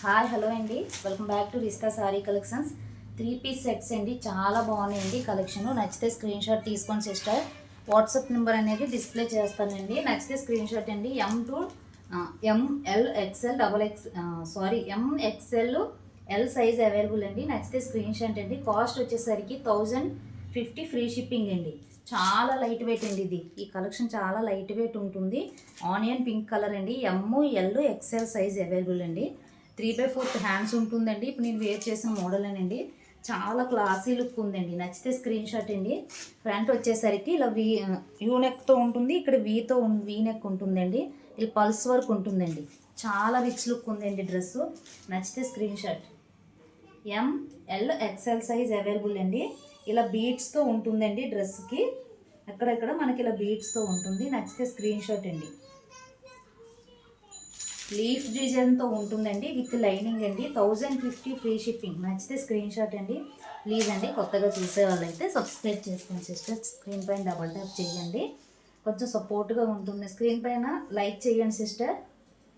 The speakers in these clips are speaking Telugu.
హాయ్ హలో అండి, వెల్కమ్ బ్యాక్ టు రిస్కా సారీ కలెక్షన్స్. 3 పీస్ సెట్స్ అండి, చాలా బాగున్నాయండి కలెక్షన్. నచ్చితే స్క్రీన్ షాట్ తీసుకోండి సిస్టర్. వాట్సాప్ నెంబర్ అనేది డిస్ప్లే చేస్తానండి. నచ్చితే స్క్రీన్ షాట్ అండి. M L X L M X L L size available అండి. నచ్చితే స్క్రీన్ షాట్ అండి. కాస్ట్ వచ్చేసరికి 1050 ఫ్రీ షిప్పింగ్ అండి. చాలా లైట్ వెయిట్ అండి. ఈ కలెక్షన్ చాలా లైట్ వెయిట్ ఉంటుంది. ఆనియన్ పింక్ కలర్ అండి. ఎంఎల్ ఎక్స్ఎల్ సైజ్ అవైలబుల్ అండి. 3/4 హ్యాండ్స్ ఉంటుందండి. ఇప్పుడు నేను వేర్ చేసిన మోడల్ అండి. చాలా క్లాసీ లుక్ ఉందండి. నచ్చితే స్క్రీన్ షాట్ అండి. ఫ్రంట్ వచ్చేసరికి ఇలా యూనెక్తో ఉంటుంది. ఇక్కడ వీ నెక్ ఉంటుందండి. ఇది పల్స్ వర్క్ ఉంటుందండి. చాలా రిచ్ లుక్ ఉందండి డ్రెస్. నచ్చితే screen shot. M L XL size available అండి. ఇలా బీడ్స్తో ఉంటుందండి డ్రెస్కి. అక్కడక్కడ మనకి ఇలా బీడ్స్తో ఉంటుంది. నచ్చితే స్క్రీన్ షాట్ అండి. లీఫ్ డిజైన్తో ఉంటుందండి విత్ లైనింగ్ అండి. 1050 ఫ్రీ షిప్పింగ్. నచ్చితే స్క్రీన్ షాట్ అండి. ప్లీజ్ అండి, కొత్తగా చూసే వాళ్ళైతే సబ్స్క్రైబ్ చేసుకోండి సిస్టర్. స్క్రీన్ పైన డబల్ ట్యాప్ చేయండి, కొంచెం సపోర్ట్గా ఉంటుంది. స్క్రీన్ పైన లైక్ చేయండి సిస్టర్,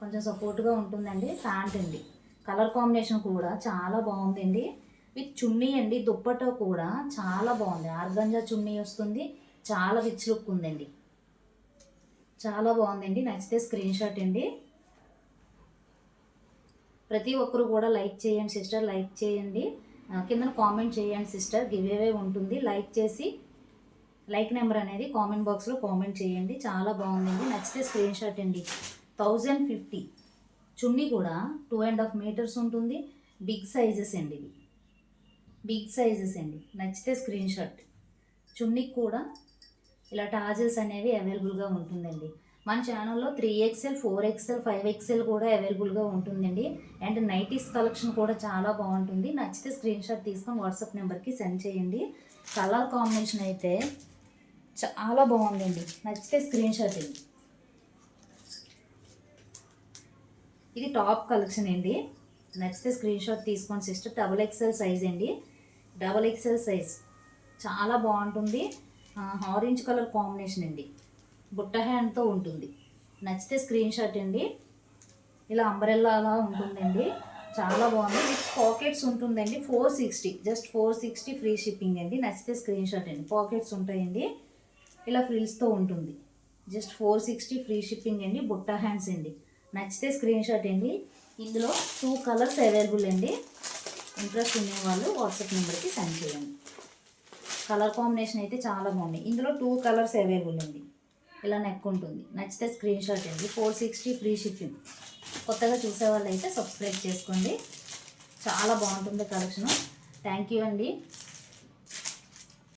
కొంచెం సపోర్ట్గా ఉంటుందండి. ప్యాంట్ అండి, కలర్ కాంబినేషన్ కూడా చాలా బాగుందండి. విత్ చున్నీ అండి. దుప్పటా కూడా చాలా బాగుంది. ఆర్గంజా చున్నీ వస్తుంది. చాలా రిచ్ లుక్ ఉందండి. చాలా బాగుందండి. నచ్చితే స్క్రీన్ షాట్ అండి. ప్రతి ఒక్కరు కూడా లైక్ చేయండి సిస్టర్, లైక్ చేయండి. కింద కామెంట్ చేయండి సిస్టర్. గివ్ అవే ఉంటుంది. లైక్ చేసి లైక్ నెంబర్ అనేది కామెంట్ బాక్స్లో కామెంట్ చేయండి. చాలా బాగుందండి. నచ్చితే స్క్రీన్ షాట్ అండి. 1050. చున్నీ కూడా 2.5 మీటర్స్ ఉంటుంది. బిగ్ సైజెస్ అండి. ఇవి బిగ్ సైజెస్ అండి. నచ్చితే స్క్రీన్ షాట్. చున్నీకి కూడా ఇలా టాజల్స్ అనేవి అవైలబుల్గా ఉంటుందండి. మన ఛానల్లో 3XL, 4XL, 5XL కూడా అవైలబుల్గా ఉంటుందండి. అండ్ నైటీస్ కలెక్షన్ కూడా చాలా బాగుంటుంది. నచ్చితే స్క్రీన్ షాట్ తీసుకొని వాట్సాప్ నెంబర్కి సెండ్ చేయండి. కలర్ కాంబినేషన్ అయితే చాలా బాగుందండి. నచ్చితే స్క్రీన్ షాట్ అండి. ఇది టాప్ కలెక్షన్ అండి. నచ్చితే స్క్రీన్ షాట్ తీసుకోండి సిస్టర్. XXL సైజ్ అండి. XXL సైజ్ చాలా బాగుంటుంది. ఆరెంజ్ కలర్ కాంబినేషన్ అండి. బుట్ట హ్యాండ్తో ఉంటుంది. నచ్చితే స్క్రీన్ షాట్ అండి. ఇలా అంబ్రెల్లా అలా ఉంటుందండి. చాలా బాగుంది. విత్ పాకెట్స్ ఉంటుందండి. 460, జస్ట్ 460 ఫ్రీ షిప్పింగ్ అండి. నచ్చితే స్క్రీన్ షాట్ అండి. పాకెట్స్ ఉంటాయండి. ఇలా ఫ్రిల్స్తో ఉంటుంది. జస్ట్ 460 ఫ్రీ షిప్పింగ్ అండి. బుట్ట హ్యాండ్స్ అండి. నచ్చితే స్క్రీన్ షాట్ అండి. ఇందులో 2 కలర్స్ అవైలబుల్ అండి. ఇంట్రెస్ట్ ఉన్న వాళ్ళు వాట్సాప్ నెంబర్కి సెండ్ చేయండి. కలర్ కాంబినేషన్ అయితే చాలా బాగుంది. ఇందులో 2 కలర్స్ అవైలబుల్ అండి. ఇలా నెక్ ఉంటుంది. నచ్చితే స్క్రీన్ షాట్ అండి. 460 ఫ్రీ షిప్పింగ్. కొత్తగా చూసే వాళ్ళు అయితే సబ్స్క్రైబ్ చేసుకోండి. చాలా బాగుంటుంది కలెక్షన్. థ్యాంక్ యూ అండి.